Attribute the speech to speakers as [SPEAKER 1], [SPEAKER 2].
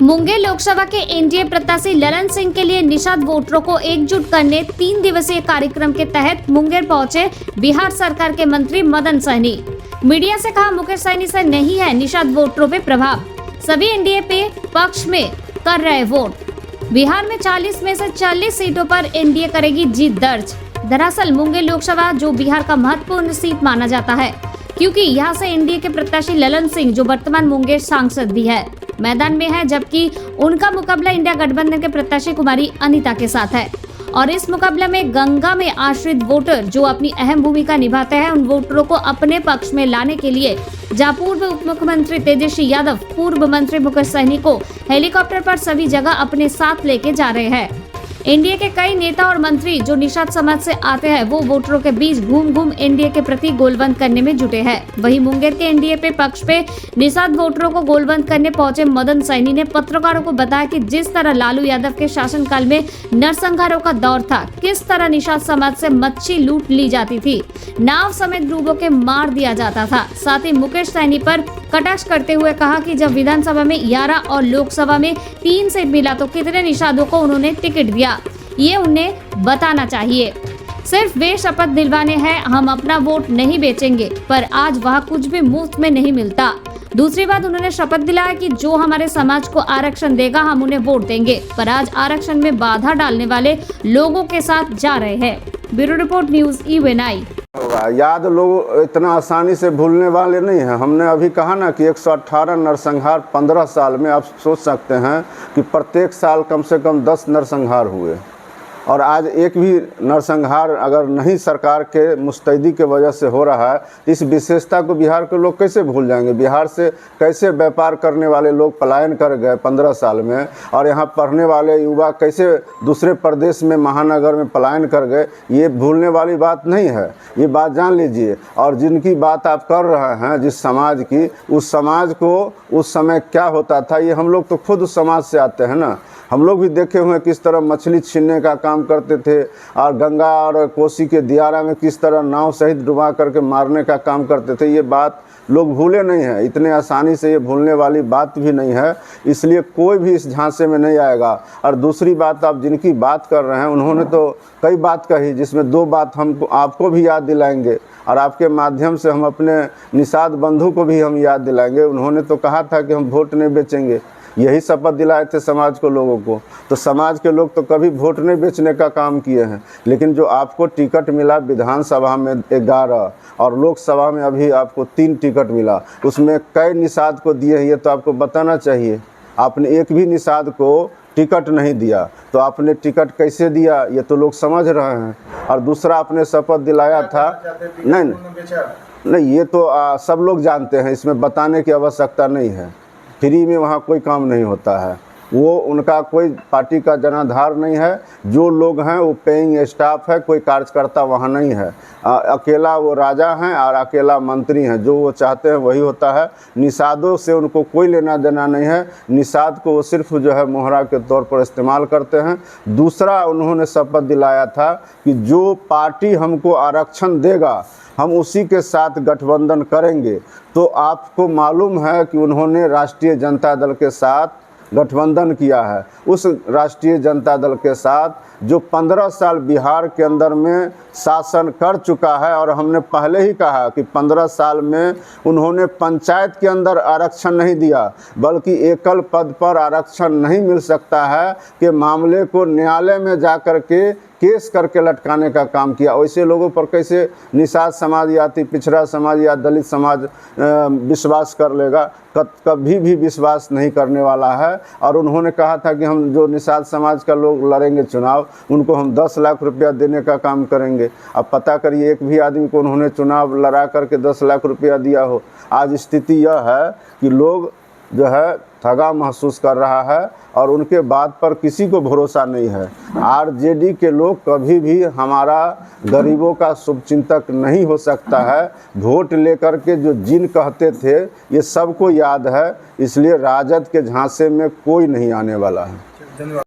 [SPEAKER 1] मुंगेर लोकसभा के एनडीए प्रत्याशी ललन सिंह के लिए निषाद वोटरों को एकजुट करने 3 दिवसीय कार्यक्रम के तहत मुंगेर पहुंचे बिहार सरकार के मंत्री मदन सहनी। मीडिया से कहा, मुकेश सहनी से नहीं है निषाद वोटरों पे प्रभाव, सभी एनडीए पे पक्ष में कर रहे वोट। बिहार में 40 में से 40 सीटों पर एनडीए करेगी जीत दर्ज। दरअसल मुंगेर लोकसभा जो बिहार का महत्वपूर्ण सीट माना जाता है, क्योंकि यहाँ से एनडीए के प्रत्याशी ललन सिंह जो वर्तमान मुंगेर सांसद भी है मैदान में है, जबकि उनका मुकाबला इंडिया गठबंधन के प्रत्याशी कुमारी अनीता के साथ है। और इस मुकाबले में गंगा में आश्रित वोटर जो अपनी अहम भूमिका निभाते हैं, उन वोटरों को अपने पक्ष में लाने के लिए जहां पूर्व उप मुख्यमंत्री तेजस्वी यादव, पूर्व मंत्री मुकेश सहनी को हेलीकॉप्टर पर सभी जगह अपने साथ लेके जा रहे हैं। एनडीए के कई नेता और मंत्री जो निषाद समाज से आते हैं, वो वोटरों के बीच घूम घूम एनडीए के प्रति गोलबंद करने में जुटे हैं। वहीं मुंगेर के एनडीए पे पक्ष पे निषाद वोटरों को गोलबंद करने पहुंचे मदन सहनी ने पत्रकारों को बताया कि जिस तरह लालू यादव के शासनकाल में नरसंहारों का दौर था, किस तरह निषाद समाज से मच्छी लूट ली जाती थी, नाव समेत डूबो के मार दिया जाता था। साथ ही मुकेश सहनी पर कटाक्ष करते हुए कहा कि जब विधानसभा में 11 और लोकसभा में 3 सीट मिला तो कितने निषादों को उन्होंने टिकट दिया, ये उन्हें बताना चाहिए। सिर्फ वे शपथ दिलवाने हैं, हम अपना वोट नहीं बेचेंगे, पर आज वह कुछ भी मुफ्त में नहीं मिलता। दूसरी बात, उन्होंने शपथ दिलाया कि जो हमारे समाज को आरक्षण देगा हम उन्हें वोट देंगे, पर आज आरक्षण में बाधा डालने वाले लोगों के साथ जा रहे हैं। Bureau report, news EVN।
[SPEAKER 2] याद लोग इतना आसानी से भूलने वाले नहीं हैं। हमने अभी कहा ना कि 118 नरसंहार 15 साल में, आप सोच सकते हैं कि प्रत्येक साल कम से कम 10 नरसंहार हुए, और आज एक भी नरसंहार अगर नहीं सरकार के मुस्तैदी के वजह से हो रहा है, इस विशेषता को बिहार के लोग कैसे भूल जाएंगे। बिहार से कैसे व्यापार करने वाले लोग पलायन कर गए 15 साल में, और यहाँ पढ़ने वाले युवा कैसे दूसरे प्रदेश में महानगर में पलायन कर गए, ये भूलने वाली बात नहीं है। ये बात जान लीजिए। और जिनकी बात आप कर रहे हैं, जिस समाज की, उस समाज को उस समय क्या होता था, ये हम लोग तो खुद उस समाज से आते हैं ना। हम लोग भी देखे हुए किस तरह मछली छीनने का काम करते थे, और गंगा और कोसी के दियारा में किस तरह नाव सहित डुबा करके मारने का काम करते थे। ये बात लोग भूले नहीं हैं, इतने आसानी से ये भूलने वाली बात भी नहीं है, इसलिए कोई भी इस झांसे में नहीं आएगा। और दूसरी बात, आप जिनकी बात कर रहे हैं, उन्होंने तो कई बात कही, जिसमें 2 बात हमको आपको भी याद दिलाएंगे, और आपके माध्यम से हम अपने निषाद बंधु को भी हम याद दिलाएंगे। उन्होंने तो कहा था कि हम वोट नहीं बेचेंगे, यही शपथ दिलाए थे समाज को, लोगों को। तो समाज के लोग तो कभी वोट नहीं बेचने का काम किए हैं। लेकिन जो आपको टिकट मिला विधानसभा में 11 और लोकसभा में अभी आपको 3 टिकट मिला, उसमें कई निषाद को दिए हैं, ये तो आपको बताना चाहिए। आपने एक भी निषाद को टिकट नहीं दिया, तो आपने टिकट कैसे दिया, ये तो लोग समझ रहे हैं। और दूसरा, आपने शपथ दिलाया था, नहीं ये तो सब लोग जानते हैं, इसमें बताने की आवश्यकता नहीं है। फ्री में वहाँ कोई काम नहीं होता है, वो उनका कोई पार्टी का जनाधार नहीं है। जो लोग हैं वो पेइंग स्टाफ है, कोई कार्यकर्ता वहाँ नहीं है। अकेला वो राजा हैं और अकेला मंत्री हैं, जो वो चाहते हैं वही होता है। निषादों से उनको कोई लेना देना नहीं है। निषाद को वो सिर्फ जो है मोहरा के तौर पर इस्तेमाल करते हैं। दूसरा, उन्होंने शपथ दिलाया था कि जो पार्टी हमको आरक्षण देगा हम उसी के साथ गठबंधन करेंगे। तो आपको मालूम है कि उन्होंने राष्ट्रीय जनता दल के साथ गठबंधन किया है। उस राष्ट्रीय जनता दल के साथ जो 15 साल बिहार के अंदर में शासन कर चुका है, और हमने पहले ही कहा कि 15 साल में उन्होंने पंचायत के अंदर आरक्षण नहीं दिया, बल्कि एकल पद पर आरक्षण नहीं मिल सकता है कि मामले को न्यायालय में जाकर के केस करके लटकाने का काम किया। वैसे लोगों पर कैसे निषाद समाज या अति पिछड़ा समाज या दलित समाज विश्वास कर लेगा, कभी भी विश्वास नहीं करने वाला है। और उन्होंने कहा था कि हम जो निषाद समाज का लोग लड़ेंगे चुनाव, उनको हम 10 लाख रुपया देने का काम करेंगे। अब पता करिए, एक भी आदमी को उन्होंने चुनाव लड़ा करके 10 लाख रुपया दिया हो। आज स्थिति यह है कि लोग जो है ठगा महसूस कर रहा है, और उनके बात पर किसी को भरोसा नहीं है। आरजेडी के लोग कभी भी हमारा गरीबों का शुभचिंतक नहीं हो सकता है। वोट लेकर के जो जिन कहते थे, ये सबको याद है, इसलिए राजद के झांसे में कोई नहीं आने वाला है।